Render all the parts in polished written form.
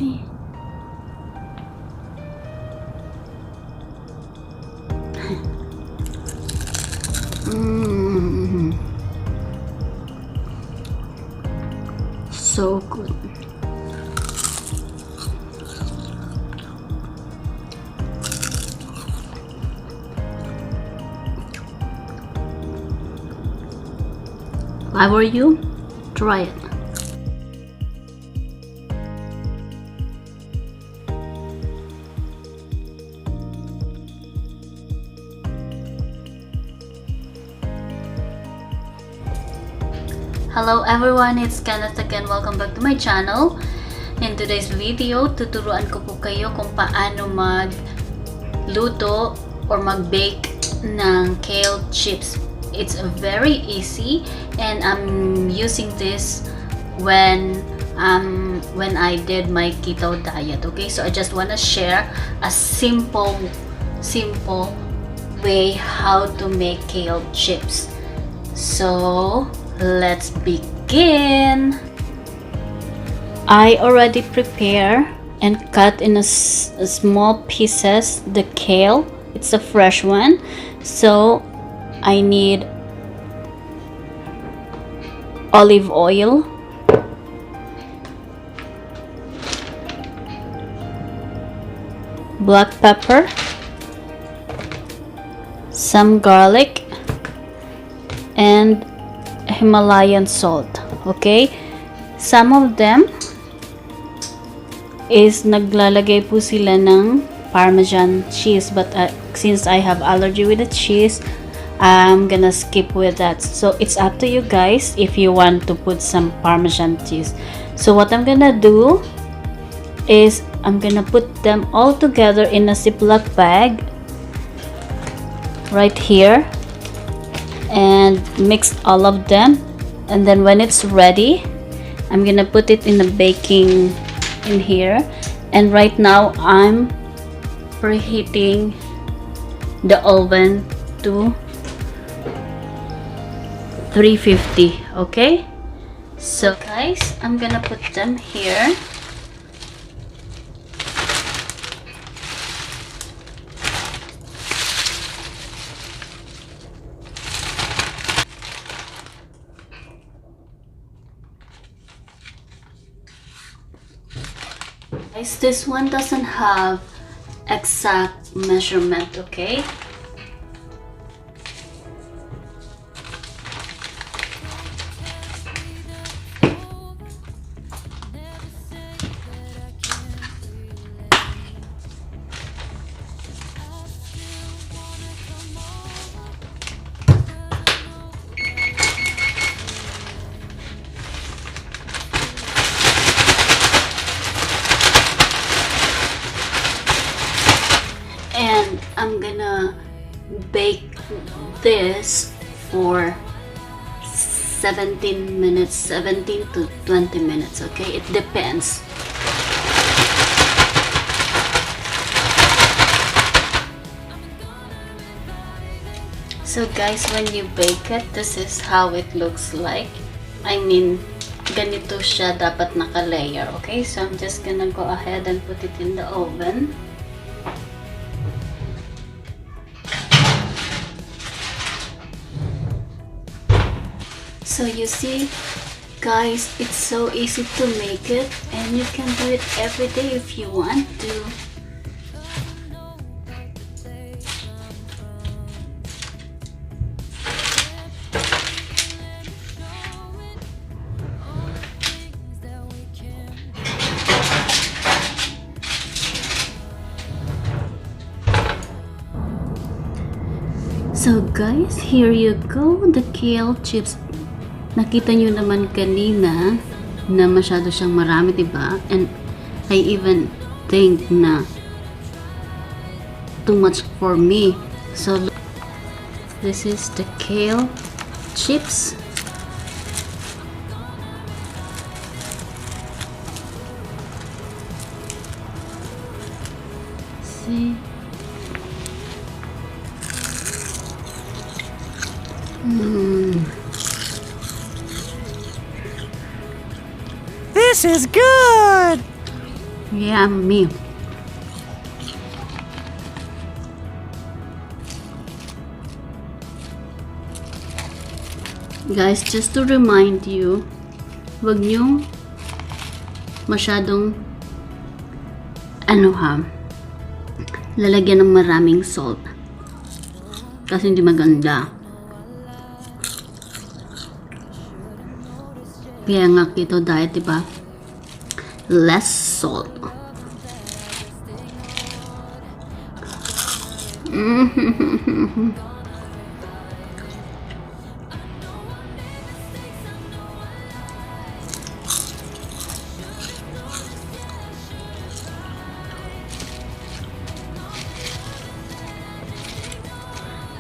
See? So good. If I were you, try it. Hello everyone, it's Kenneth again. Welcome back to my channel. In today's video, tuturuan ko po kayo kung paano magluto or mag-bake ng kale chips. It's very easy and I'm using this when I did my keto diet. Okay, so I just want to share a simple way how to make kale chips. So let's begin. I already prepare and cut in a small pieces the kale. It's a fresh one, so I need olive oil, black pepper, some garlic, and Himalayan salt. Okay, some of them is naglalagay po sila ng Parmesan cheese, but since I have allergy with the cheese, I'm gonna skip with that. So it's up to you guys if you want to put some Parmesan cheese. So what I'm gonna do is I'm gonna put them all together in a Ziploc bag right here and mix all of them, and then when it's ready I'm gonna put it in a baking in here. And right now I'm preheating the oven to 350. Okay, so guys, I'm gonna put them here. Guys, this one doesn't have exact measurement, okay? And I'm gonna bake this for 17 minutes, 17 to 20 minutes, okay? It depends. So guys, when you bake it, this is how it looks like. I mean, ganito siya dapat naka-layer, okay? So I'm just gonna go ahead and put it in the oven. So you see guys, it's so easy to make it and you can do it every day if you want to. So guys, here you go, the kale chips. Nakita nyo naman kanina na masyado siyang marami, diba? And I even think na too much for me. So this is the kale chips. See? This is good! Yummy. Guys, just to remind you, wag nyo masyadong lalagyan ng maraming salt kasi hindi maganda. Kaya nga keto diet, diba? Less salt.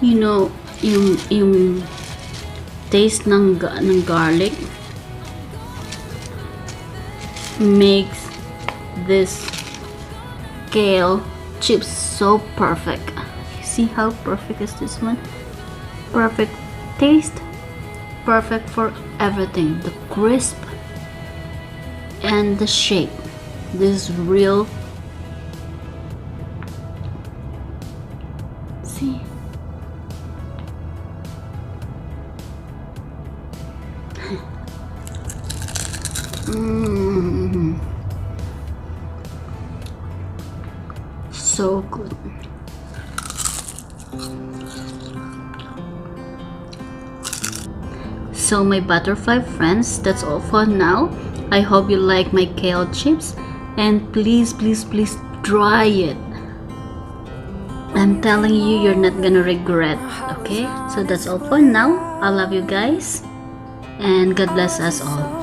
You know, yung taste ng garlic makes this kale chips so perfect. See how perfect is this one? Perfect taste, perfect for everything. The crisp and the shape. This is real. See? So good. So my butterfly friends, that's all for now. I hope you like my kale chips, and please try it. I'm telling you, you're not gonna regret. Okay, so that's all for now. I love you guys, and God bless us all.